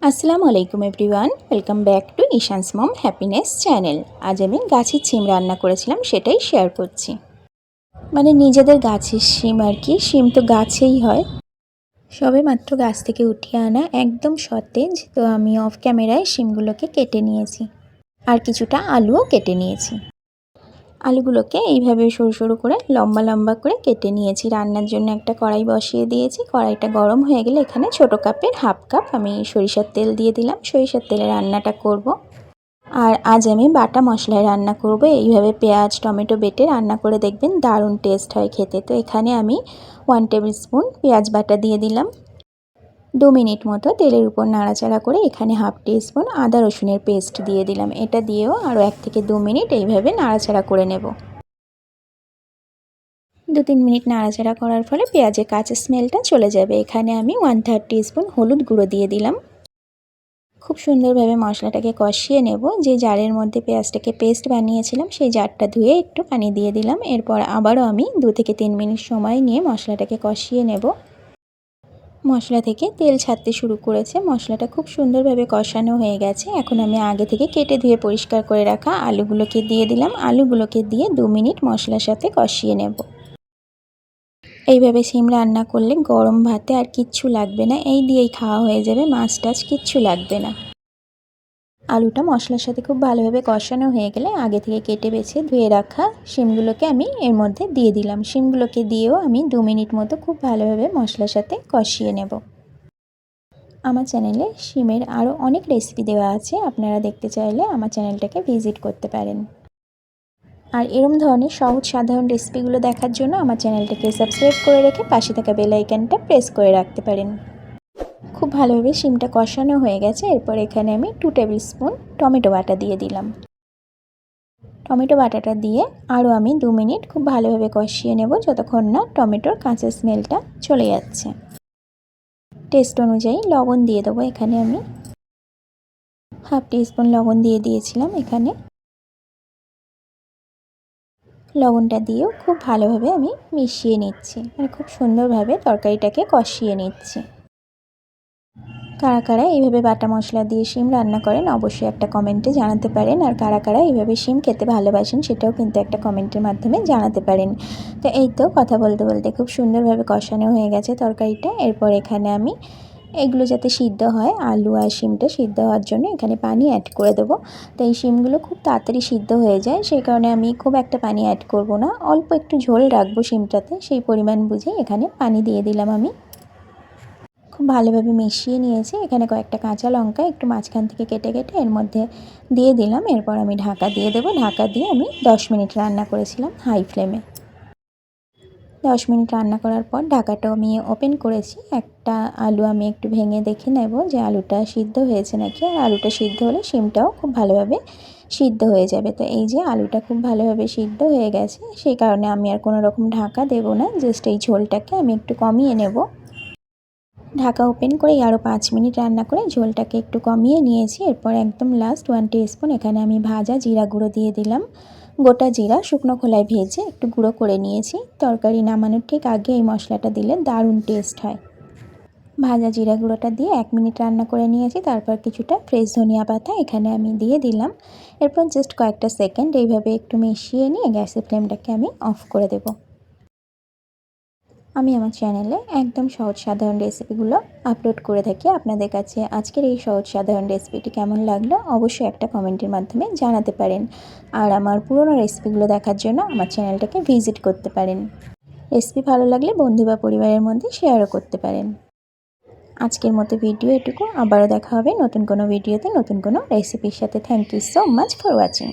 আসসালামু আলাইকুম everyone, welcome back to Ishan's mom happiness channel. আজ আমি গাছের শিম রান্না করেছিলাম, সেটাই শেয়ার করছি। মানে নিজেদের গাছের শিম আর কি, শিম তো গাছেই হয়। সবে মাত্র গাছ থেকে উঠিয়ে আনা, একদম সতেজ। তো আমি অফ ক্যামেরায় শিমগুলোকে কেটে নিয়েছি, আর কিছুটা আলুও কেটে নিয়েছি। আলুগুলোকে এইভাবে সরু সরু করে লম্বা লম্বা করে কেটে নিয়েছি। রান্নার জন্য একটা কড়াই বসিয়ে দিয়েছি। কড়াইটা গরম হয়ে গেলে এখানে ছোটো কাপের হাফ কাপ আমি সরিষার তেল দিয়ে দিলাম। সরিষার তেলে রান্নাটা করব। আর আজ আমি বাটা মশলায় রান্না করব। এইভাবে পেঁয়াজ টমেটো বেটে রান্না করে দেখবেন, দারুণ টেস্ট হয় খেতে। তো এখানে আমি 1 টেবিল স্পুন পেঁয়াজ বাটা দিয়ে দিলাম। 2 মিনিট মতো তেলের উপর নাড়াচাড়া করে এখানে হাফ টিস্পুন আদা রসুনের পেস্ট দিয়ে দিলাম। এটা দিয়েও আরও 1 থেকে 2 মিনিট এইভাবে নাড়াচাড়া করে নেব। 2-3 মিনিট নাড়াচাড়া করার ফলে পেঁয়াজের কাঁচা স্মেলটা চলে যাবে। এখানে আমি 1/3 টিস্পুন হলুদ গুঁড়ো দিয়ে দিলাম। খুব সুন্দরভাবে মশলাটাকে কষিয়ে নেব। যে জারের মধ্যে পেঁয়াজটাকে পেস্ট বানিয়েছিলাম সেই জারটা ধুয়ে একটু পানি দিয়ে দিলাম। এরপর আবারও আমি 2 থেকে 3 মিনিট সময় নিয়ে মশলাটাকে কষিয়ে নেব। মশলা থেকে তেল ছাড়তে শুরু করেছে। মশলাটা খুব সুন্দরভাবে কষানো হয়ে গেছে। এখন আমি আগে থেকে কেটে ধুয়ে পরিষ্কার করে রাখা আলুগুলোকে দিয়ে দিলাম। আলুগুলোকে দিয়ে 2 মিনিট মশলার সাথে কষিয়ে নেব। এইভাবে শিম রান্না করলে গরম ভাতে আর কিচ্ছু লাগবে না, এই দিয়েই খাওয়া হয়ে যাবে, মাছ টাছ কিচ্ছু লাগবে না। আলুটা মশলার সাথে খুব ভালোভাবে কষানো হয়ে গেলে আগে থেকে কেটে বেছে ধুয়ে রাখা শিমগুলোকে আমি এর মধ্যে দিয়ে দিলাম। শিমগুলোকে দিয়েও আমি 2 মিনিট মতো খুব ভালোভাবে মশলার সাথে কষিয়ে নেব। আমার চ্যানেলে শিমের আরও অনেক রেসিপি দেওয়া আছে, আপনারা দেখতে চাইলে আমার চ্যানেলটাকে ভিজিট করতে পারেন। আর এরম ধরনের সহজ সাধারণ রেসিপিগুলো দেখার জন্য আমার চ্যানেলটাকে সাবস্ক্রাইব করে রেখে পাশে থাকা বেল আইকনটা প্রেস করে রাখতে পারেন। খুব ভালোভাবে শিমটা কষানো হয়ে গেছে। এরপর এখানে আমি 2 টেবিল স্পুন টমেটো বাটা দিয়ে দিলাম। টমেটো বাটাটা দিয়ে আরও আমি 2 মিনিট খুব ভালোভাবে কষিয়ে নেব, যতক্ষণ না টমেটোর কাঁচা স্মেলটা চলে যাচ্ছে। টেস্ট অনুযায়ী লবণ দিয়ে দেবো। এখানে আমি হাফ টিস্পুন লবণ দিয়ে দিয়েছিলাম। এখানে লবণটা দিয়েও খুব ভালোভাবে আমি মিশিয়ে নিচ্ছি, মানে খুব সুন্দরভাবে তরকারিটাকে কষিয়ে নিচ্ছি। কারা কারা এইভাবে বাটা মশলা দিয়ে শিম রান্না করেন অবশ্যই একটা কমেন্টে জানাতে পারেন। আর কারা কারা এইভাবে শিম খেতে ভালোবাসেন সেটাও কিন্তু একটা কমেন্টের মাধ্যমে জানাতে পারেন। তো এই তো কথা বলতে বলতে খুব সুন্দরভাবে কষানো হয়ে গেছে তরকারিটা। এরপর এখানে আমি এগুলো যাতে সিদ্ধ হয়, আলু আর শিমটা সিদ্ধ হওয়ার জন্য এখানে পানি অ্যাড করে দেবো। তো এই শিমগুলো খুব তাড়াতাড়ি সিদ্ধ হয়ে যায়, সেই কারণে আমি খুব একটা পানি অ্যাড করব না, অল্প একটু ঝোল রাখবো শিমটাতে, সেই পরিমাণ বুঝে এখানে পানি দিয়ে দিলাম আমি। খুব ভালোভাবে মিশিয়ে নিয়েছি। এখানে কয়েকটা কাঁচা লঙ্কা একটু মাঝখান থেকে কেটে কেটে এর মধ্যে দিয়ে দিলাম। এরপর আমি ঢাকা দিয়ে দেবো। ঢাকা দিয়ে আমি 10 মিনিট রান্না করেছিলাম হাই ফ্লেমে। 10 মিনিট রান্না করার পর ঢাকাটাও আমি ওপেন করেছি। একটা আলু আমি একটু ভেঙে দেখে নেব যে আলুটা সিদ্ধ হয়েছে নাকি। আর আলুটা সিদ্ধ হলে শিমটাও খুব ভালোভাবে সিদ্ধ হয়ে যাবে। তো এই যে আলুটা খুব ভালোভাবে সিদ্ধ হয়ে গেছে, সেই কারণে আমি আর কোনো রকম ঢাকা দেব না, জাস্ট এই ঝোলটাকে আমি একটু কমিয়ে নেব। ঢাকা ওপেন করে আরও 5 মিনিট রান্না করে ঝোলটাকে একটু কমিয়ে নিয়েছি। এরপর একদম লাস্ট 1 টিস্পুন এখানে আমি ভাজা জিরা গুঁড়ো দিয়ে দিলাম। গোটা জিরা শুকনো খোলায় ভেজে একটু গুঁড়ো করে নিয়েছি। তরকারি নামানোর ঠিক আগে এই মশলাটা দিলে দারুণ টেস্ট হয়। ভাজা জিরা গুঁড়োটা দিয়ে 1 মিনিট রান্না করে নিয়েছি। তারপর কিছুটা ফ্রেশ ধনিয়া পাতা এখানে আমি দিয়ে দিলাম। এরপর জাস্ট কয়েকটা সেকেন্ড এইভাবে একটু মিশিয়ে নিয়ে গ্যাসের ফ্লেমটাকে আমি অফ করে দেব। আমি আমার চ্যানেলে একদম সহজ সাধারণ রেসিপিগুলো আপলোড করে থাকি। আপনাদের কাছে আজকের এই সহজ সাধারণ রেসিপিটি কেমন লাগলো অবশ্যই একটা কমেন্টের মাধ্যমে জানাতে পারেন। আর আমার পুরনো রেসিপিগুলো দেখার জন্য আমার চ্যানেলটাকে ভিজিট করতে পারেন। রেসিপি ভালো লাগলে বন্ধু বা পরিবারের মধ্যে শেয়ারও করতে পারেন। আজকের মতো ভিডিও এটুকু, আবারও দেখা হবে নতুন কোনো ভিডিওতে নতুন কোনো রেসিপির সাথে। Thank you so much for watching.